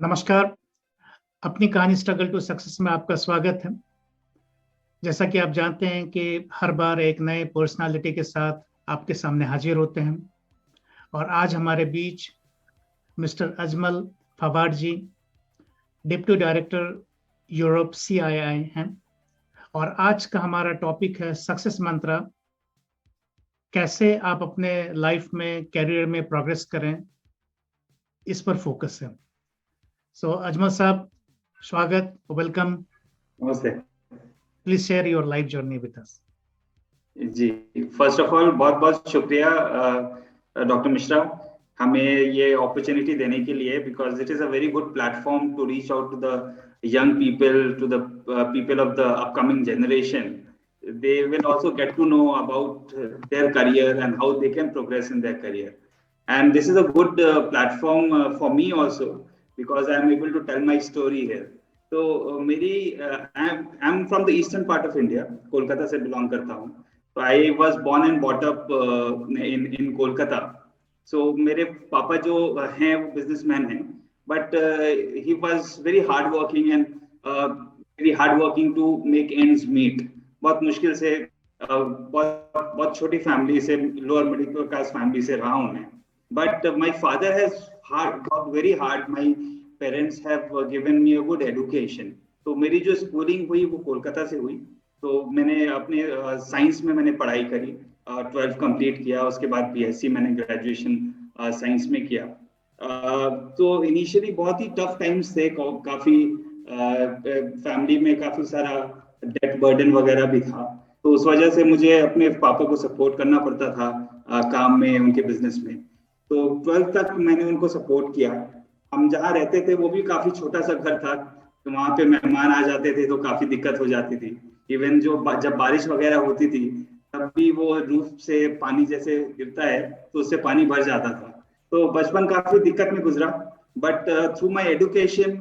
नमस्कार। अपनी कहानी स्ट्रगल टू सक्सेस में आपका स्वागत है। जैसा कि आप जानते हैं कि हर बार एक नए पर्सनालिटी के साथ आपके सामने हाजिर होते हैं और आज हमारे बीच मिस्टर अजमल फवाड जी, डिप्टी डायरेक्टर यूरोप CII हैं और आज का हमारा टॉपिक है सक्सेस मंत्रा। कैसे आप अपने लाइफ में, कैरियर में प्रोग्रेस करें, इस पर फोकस है। So, Ajmal साहब, स्वागत, वेलकम। नमस्ते। Please share your life journey with us. जी, फर्स्ट ऑफ ऑल बहुत बहुत शुक्रिया डॉक्टर मिश्रा, हमें ये अपॉर्चुनिटी देने के लिए, because it is a very good platform to reach out to the young people, to the people of the upcoming generation. They will also get to know about their career and how they can progress in their career. And this is a good platform for me also, because I am able to tell my story here. तो मेरी I am from the eastern part of India, Kolkata से belong करता हूँ। तो I was born and brought up in Kolkata. So मेरे पापा जो हैं वो बिजनेसमैन हैं, but he was very hard working and very hard working to make ends meet. बहुत मुश्किल से बहुत छोटी फैमिली से, लोअर मिडिल क्लास फैमिली से रहा हूँ मैं। But my father has worked very hard. My parents have given me a good education. तो मेरी जो स्कूलिंग हुई वो कोलकाता से हुई। तो मैंने अपने साइंस में मैंने पढ़ाई करी, 12th कंप्लीट किया, उसके बाद BSc मैंने ग्रेजुएशन साइंस में किया। तो इनिशियली बहुत ही टफ टाइम्स थे, काफी फैमिली में काफी सारा डेट बर्डन वगैरह भी था। तो उस वजह से मुझे अपने पापा को सपोर्ट करना पड़ता था काम में, उनके बिजनेस में। तो 12th तक मैंने उनको सपोर्ट किया। हम जहाँ रहते थे वो भी काफी छोटा सा घर था, तो वहां पे मेहमान आ जाते थे तो काफी दिक्कत हो जाती थी। इवन जब बारिश वगैरह होती थी तब भी वो रूफ से पानी जैसे गिरता है तो उससे पानी भर जाता था। तो बचपन काफी दिक्कत में गुजरा। But through my education,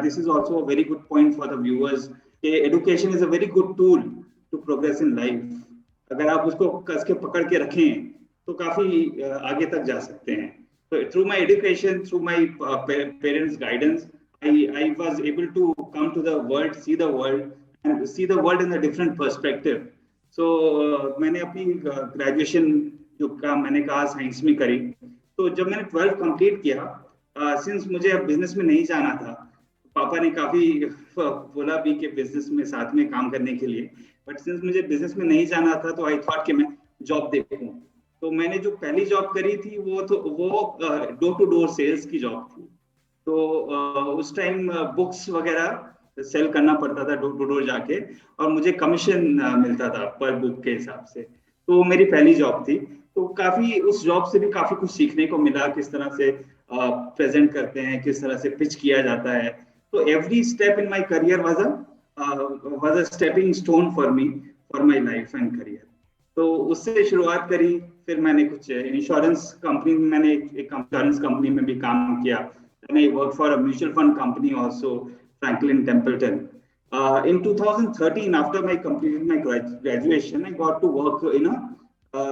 this is also a very good point for the viewers, education is a very good tool to progress in life. अगर आप उसको कस के पकड़ के रखें तो काफी आगे तक जा सकते हैं। So through my education, through my parents' guidance, I was able to come to the world, see the world, and see the world in a different perspective. So मैंने अपनी ग्रेजुएशन जो मैंने कहा साइंस में करी। तो जब मैंने 12th कंप्लीट किया, सिंस मुझे अब बिजनेस में नहीं जाना था, पापा ने काफी बोला भी कि बिजनेस में साथ में काम करने के लिए, बट सिंस मुझे बिजनेस में नहीं जाना था तो आई थॉट कि मैं जॉब देखूं। तो मैंने जो पहली जॉब करी थी वो डोर टू डोर सेल्स की जॉब थी। तो उस टाइम बुक्स वगैरह सेल करना पड़ता था डोर टू डोर जाके, और मुझे कमीशन मिलता था पर बुक के हिसाब से। तो मेरी पहली जॉब थी। तो काफी उस जॉब से भी काफी कुछ सीखने को मिला, किस तरह से प्रेजेंट करते हैं, किस तरह से पिच किया जाता है। तो every step in my career was a stepping stone for me, for my life and career. तो उससे शुरुआत करी। फिर मैंने कुछ इंश्योरेंस कंपनी में, मैंने एक इंश्योरेंस कंपनी में भी काम किया। I worked for a mutual fund company also, Franklin Templeton. In 2013, after I completed my graduation, I got to work in a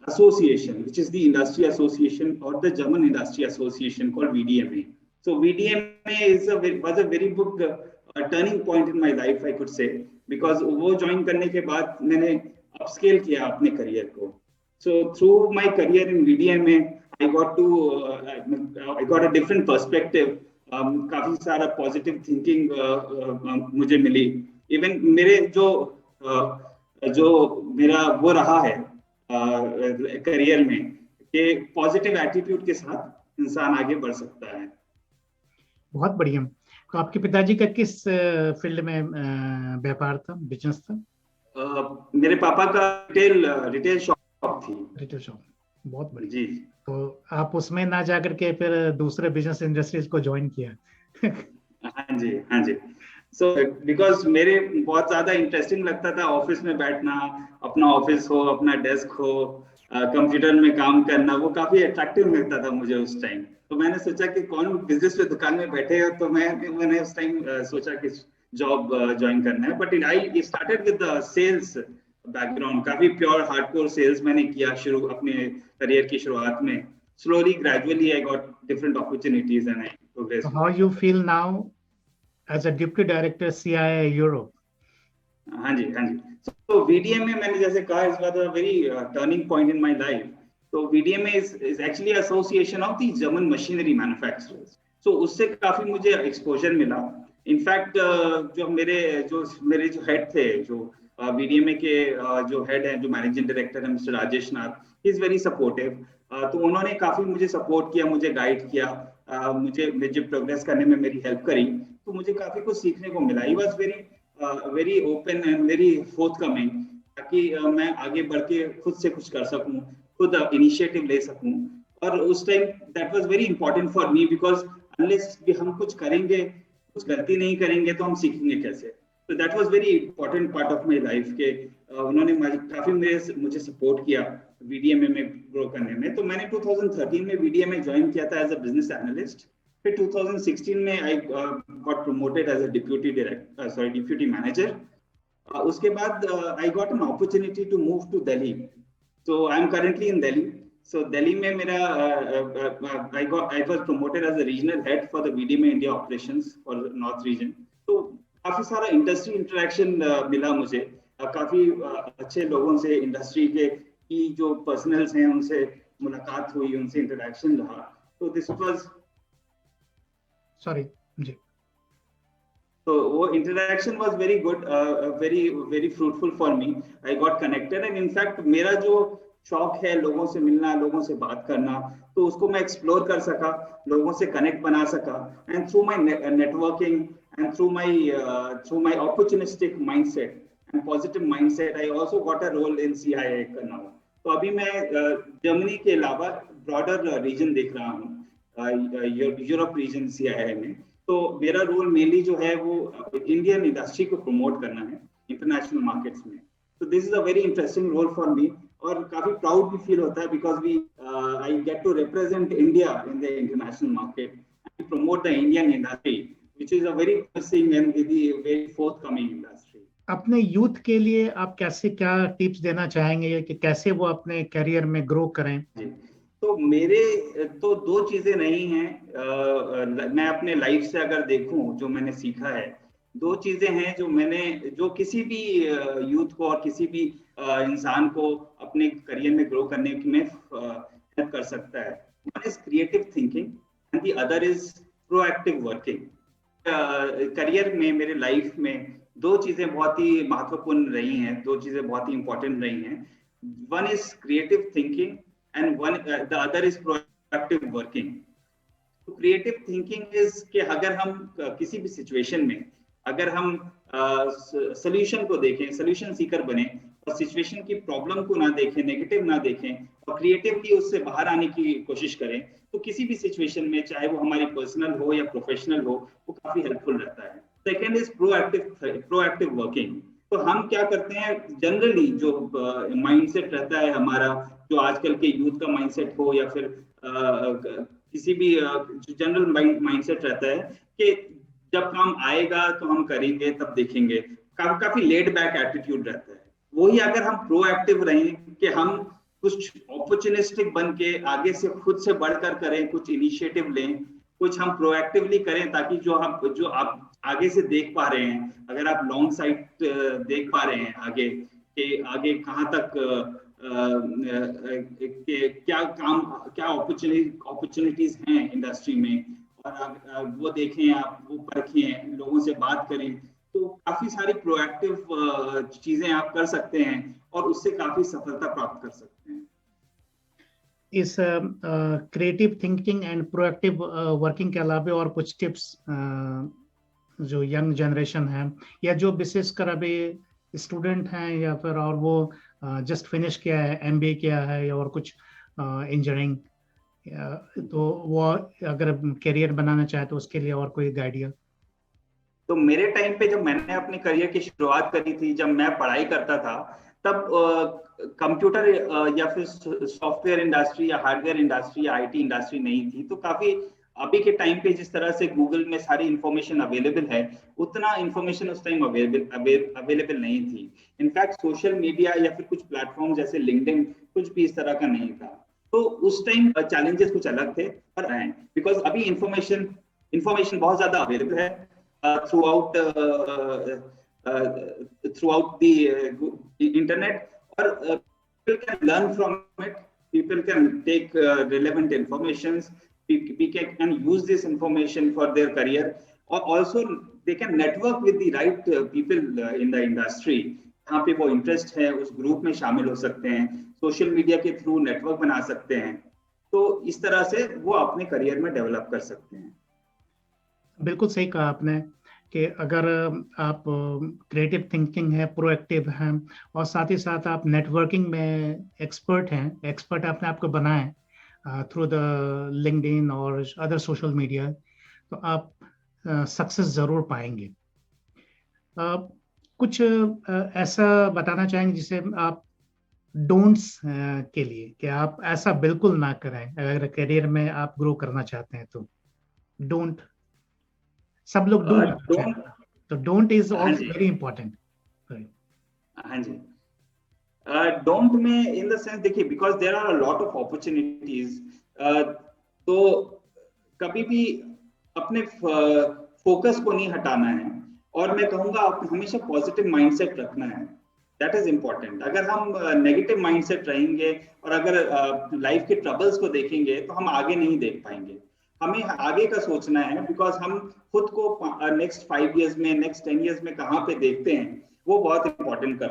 association, which is the industry association or the German industry association called VDMA. So VDMA was a very good turning point in my life, I could say, because वो join करने के बाद मैंने upscale किया अपने career को। So through my career in VDMA, I got a different perspective. काफी सारा पॉजिटिव थिंकिंग मुझे मिली। इवन मेरे जो मेरा वो रहा है करियर में कि पॉजिटिव एटीट्यूड के साथ इंसान आगे बढ़ सकता है। बहुत बढ़िया। तो आपके पिताजी का किस फील्ड में व्यापार था, बिजनेस था? मेरे पापा का रिटेल शॉप थी। रिटेल शॉप, बहुत बढ़िया जी। तो आप उसमें ना जाकर के फिर दूसरे बिजनेस इंडस्ट्रीज को ज्वाइन किया? हाँ जी, हाँ जी। सो बिकॉज मेरे बहुत ज्यादा इंटरेस्टिंग लगता था ऑफिस में बैठना, अपना ऑफिस हो, अपना डेस्क हो, कंप्यूटर में काम करना, वो काफी अट्रैक्टिव लगता था मुझे उस टाइम। तो मैंने सोचा कि कौन बिजनेस पे दुकान में बैठे हो, तो मैंने उस टाइम सोचा कि जॉब ज्वाइन करना है। But I started with the sales background, काफी प्योर हार्डकोर सेल्स मैंने किया शुरू अपने करियर की शुरुआत में। Slowly gradually I got different opportunities and I progress. How you feel now as a Deputy Director CIA Europe? हाँ जी, हाँ जी। तो VDMA में मैंने जैसे कहा, इस बार very turning point in my life. तो VDMA is actually association of the German machinery manufacturers. So उससे काफी मुझे एक्सपोजर मिला। इनफैक्ट जो मेरे जो हेड थे, जो VDMA के जो हेड हैं, जो मैनेजिंग डायरेक्टर है mister Rajesh Nath, he is very supportive. तो उन्होंने काफी मुझे सपोर्ट किया, मुझे गाइड किया, मुझे प्रोग्रेस करने में मेरी हेल्प करी। तो मुझे काफी कुछ सीखने को मिला। He was very open and very forthcoming, ताकि मैं आगे बढ़ के खुद से कुछ कर सकूं, खुद इनिशिएटिव ले सकूं। और उस time that was very important for me, because unless भी हम कुछ करेंगे, कुछ गलती नहीं करेंगे, तो हम सीखेंगे कैसे। तो that was very important part of my life के उन्होंने काफी मुझे सपोर्ट किया VDMA में ग्रो करने में। तो मैंने 2013 में VDMA ज्वाइन किया था एज अ बिजनेस एनालिस्ट। फिर 2016 में I got promoted as a deputy manager. उसके बाद I got an opportunity to move to Delhi. So I am currently in Delhi. So Delhi में मेरा I was promoted as a regional head for the VDMA India operations for north region. तो काफी सारा industry interaction मिला मुझे, काफी अच्छे लोगों से, इंडस्ट्री के की जो पर्सनल्स हैं उनसे मुलाकात हुई, उनसे इंटरेक्शन रहा। तो दिस वाज सॉरी जी। तो वो interaction was very good, very fruitful for me. I got connected and in fact मेरा जो शौक है लोगों से मिलना, लोगों से बात करना, तो उसको मैं एक्सप्लोर कर सका, लोगों से कनेक्ट बना सका। And through my networking and through my opportunistic mindset and positive mindset, I also got a role in CIA करना। तो अभी मैं जर्मनी के अलावा ब्रॉडर रीजन देख रहा हूँ, यूरोप रीजन CIA में। तो मेरा रोल मेनली जो है वो इंडियन इंडस्ट्री को प्रमोट करना है इंटरनेशनल मार्केट्स में। तो this is a very interesting role for me, और काफी प्राउड भी फील होता है, because I get to represent India in the international market and promote the Indian industry, which is a very interesting and very forthcoming industry. अपने youth के लिए आप कैसे, क्या टिप्स देना चाहेंगे कि कैसे वो अपने करियर में ग्रो करें? जी, तो मेरे तो दो चीजें नहीं हैं। मैं अपने लाइफ से अगर देखूं, जो मैंने सीखा है, दो चीजें हैं जो किसी भी यूथ को और किसी भी इंसान को अपने करियर में ग्रो करने में हेल्प कर सकता है। One is creative thinking and the other is proactive working. Career में, मेरे लाइफ में दो चीजें बहुत ही महत्वपूर्ण रही हैं, दो चीजें बहुत ही इंपॉर्टेंट रही हैं। One is creative thinking and the other is proactive working. तो क्रिएटिव थिंकिंग इज कि अगर हम किसी भी सिचुएशन में, अगर हम सोल्यूशन को देखें, सोल्यूशन सीकर बने, और सिचुएशन की प्रॉब्लम को ना देखें, नेगेटिव ना देखें, और क्रिएटिवली उससे बाहर आने की कोशिश करें, तो किसी भी सिचुएशन में, चाहे वो हमारी पर्सनल हो या प्रोफेशनल हो, वो काफी हेल्पफुल रहता है। Second is proactive working. तो हम क्या करते हैं, जनरली जो माइंडसेट रहता है हमारा, जो आजकल के यूथ का माइंडसेट हो या फिर किसी भी जनरल माइंडसेट रहता है कि जब काम आएगा तो हम करेंगे, तब देखेंगे। काफी लेड बैक एटीट्यूड रहता है। वही अगर हम प्रोएक्टिव रहें कि हम कुछ अपॉर्चुनिस्टिक बन के आगे से खुद से बढ़कर करें, कुछ इनिशिएटिव लें, कुछ हम प्रोएक्टिवली करें, ताकि जो आप आगे से देख पा रहे हैं, अगर आप लॉन्ग साइड देख पा रहे हैं आगे कि आगे कहाँ तक क्या अपॉर्चुनिटीज हैं इंडस्ट्री में, और वो देखें आप, वो परखें, लोगों से बात करें, तो काफी सारी प्रोएक्टिव चीजें आप कर सकते हैं और उससे काफी सफलता प्राप्त कर सकते हैं। इस creative thinking and proactive working के अलावा और कुछ टिप्स जो यंग जनरेशन है, या जो विशेषकर अभी स्टूडेंट हैं, या फिर और वो जस्ट फिनिश किया है, MBA किया है, या और कुछ इंजीनियरिंग, तो वो अगर करियर बनाना चाहे तो उसके लिए और कोई गाइडिया? तो मेरे टाइम पे जब मैंने अपने करियर की शुरुआत करी थी, जब मैं पढ़ाई करता था, तब कंप्यूटर या फिर सॉफ्टवेयर इंडस्ट्री या हार्डवेयर इंडस्ट्री या IT इंडस्ट्री नहीं थी। तो काफी अभी के टाइम पे जिस तरह से गूगल में सारी इंफॉर्मेशन अवेलेबल है, उतना इंफॉर्मेशन उस टाइम अवेलेबल नहीं थी। इनफैक्ट सोशल मीडिया या फिर कुछ प्लेटफॉर्म जैसे लिंक्डइन, कुछ भी इस तरह का नहीं था। तो उस टाइम चैलेंजेस कुछ अलग थे, पर हैं, बिकॉज अभी इंफॉर्मेशन इंफॉर्मेशन बहुत ज्यादा अवेलेबल है थ्रू आउट द इंटरनेट, और people can learn from it, people can take relevant informations, people can use this information for their career, or also they can network with the right people in the industry. जहाँ पे वो interest है उस group में शामिल हो सकते हैं, सोशल मीडिया के थ्रू नेटवर्क बना सकते हैं, तो इस तरह से वो अपने करियर में डेवलप कर सकते हैं। बिल्कुल सही कहा आपने कि अगर आप क्रिएटिव थिंकिंग है, प्रोएक्टिव हैं, और साथ ही साथ आप नेटवर्किंग में एक्सपर्ट हैं, एक्सपर्ट आपने आपको बनाए थ्रू द लिंक्डइन और अदर सोशल मीडिया, तो आप सक्सेस जरूर पाएंगे। कुछ ऐसा बताना चाहेंगे जिसे आप डोंट्स के लिए, कि आप ऐसा बिल्कुल ना करें अगर करियर में आप ग्रो करना चाहते हैं तो? डोंट, सब लोग डोंट, तो don't is also very important. हाँ जी, डोंट में इन द सेंस देखिए, because there are a lot of opportunities, तो कभी भी अपने फोकस को नहीं हटाना है, और मैं कहूंगा आप हमेशा पॉजिटिव माइंडसेट रखना है, दैट इज इंपॉर्टेंट। अगर हम नेगेटिव माइंडसेट रहेंगे और अगर लाइफ के ट्रबल्स को देखेंगे तो हम आगे नहीं देख पाएंगे। हमें आगे का सोचना है, बिकॉज हम खुद को नेक्स्ट 5 इयर्स में, नेक्स्ट 10 इयर्स में कहाँ पे देखते हैं, वो बहुत इंपॉर्टेंट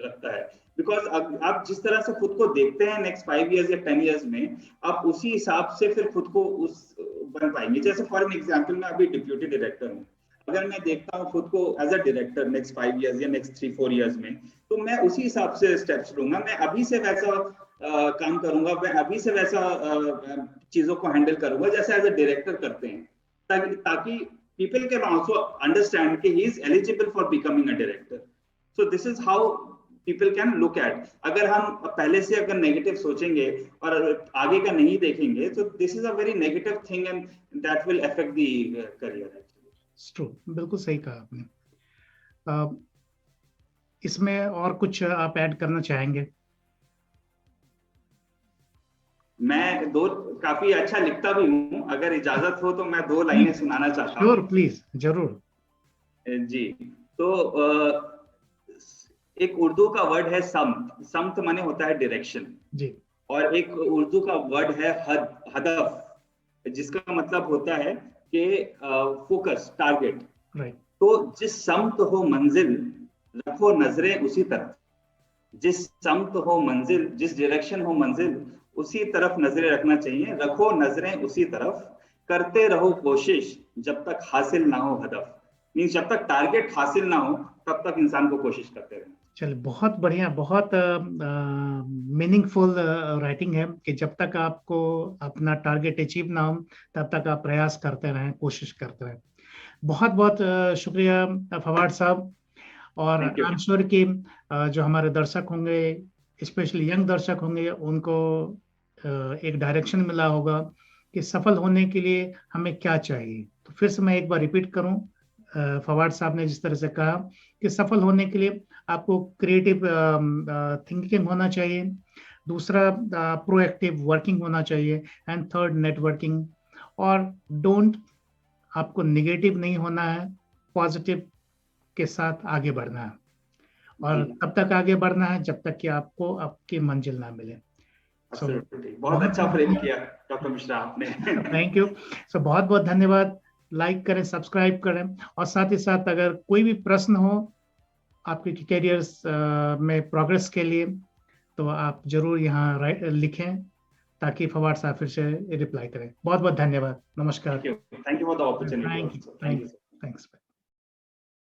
रखता है। बिकॉज आप जिस तरह से खुद को देखते हैं नेक्स्ट 5 इयर्स या 10 इयर्स में, आप उसी हिसाब से फिर खुद को उस बन पाएंगे। जैसे फॉर एन एग्जाम्पल, मैं अभी डिप्यूटी डायरेक्टर हूँ, अगर मैं देखता हूँ खुद को as a director next 5 years या नेक्स्ट 3-4 इयर्स में, तो मैं उसी हिसाब से स्टेप्स लूंगा, मैं अभी से वैसा काम करूंगा, मैं अभी से वैसा चीजों को हैंडल करूंगा जैसे एज अ डायरेक्टर करते हैं, ताकि people can also understand कि he is eligible for becoming a director. So this is how people can look at. अगर हम पहले से अगर नेगेटिव सोचेंगे और आगे का नहीं देखेंगे, तो this is a very negative thing and that will affect the career actually. It's true, बिल्कुल सही कहा आपने। इसमें और कुछ आप ऐड करना चाहेंगे? मैं काफी अच्छा लिखता भी हूँ, अगर इजाजत हो तो मैं 2 लाइनें सुनाना चाहता हूँ। श्योर, प्लीज, जरूर जी। तो एक उर्दू का वर्ड है समत, समत माने होता है डायरेक्शन जी, और एक उर्दू का वर्ड है हदफ, जिसका मतलब होता है कि फोकस, टारगेट। राइट। तो जिस समत हो मंजिल, रखो नजरें उसी तरफ। जिस समत हो मंजिल, जिस डायरेक्शन हो मंजिल, उसी तरफ नजरें रखना चाहिए। रखो नजरें उसी तरफ, करते रहो कोशिश जब तक हासिल ना हो हदफ। मींस जब तक टारगेट हासिल ना हो तब तक इंसान को कोशिश करते रहना। चलिए, बहुत बढ़िया, बहुत मीनिंगफुल राइटिंग है कि जब तक आपको अपना टारगेट अचीव ना हो तब तक आप प्रयास करते रहें, कोशिश करते रहें। बहुत बहुत शुक्रिया फवाद साहब। और आई एम श्योर कि जो हमारे दर्शक होंगे, स्पेशली यंग दर्शक होंगे, उनको एक डायरेक्शन मिला होगा कि सफल होने के लिए हमें क्या चाहिए। तो फिर से मैं एक बार रिपीट करूं, फवाद साहब ने जिस तरह से कहा कि सफल होने के लिए आपको क्रिएटिव थिंकिंग होना चाहिए, दूसरा प्रोएक्टिव वर्किंग होना चाहिए, एंड थर्ड नेटवर्किंग। और डोंट, आपको निगेटिव नहीं होना है, पॉजिटिव के साथ आगे बढ़ना है। और तब तक आगे बढ़ना है जब तक कि आपको आपकी मंजिल ना मिले। बहुत अच्छा फ्रेम किया डॉक्टर मिश्रा आपने। Thank you. सो बहुत बहुत धन्यवाद। लाइक करें, सब्सक्राइब करें, और साथ ही साथ अगर कोई भी प्रश्न हो आपके कैरियर्स में प्रोग्रेस के लिए, तो आप जरूर यहाँ लिखें ताकि फवाद साहब फिर से रिप्लाई करें। बहुत बहुत धन्यवाद। नमस्कार। Thank you for the opportunity. Thanks.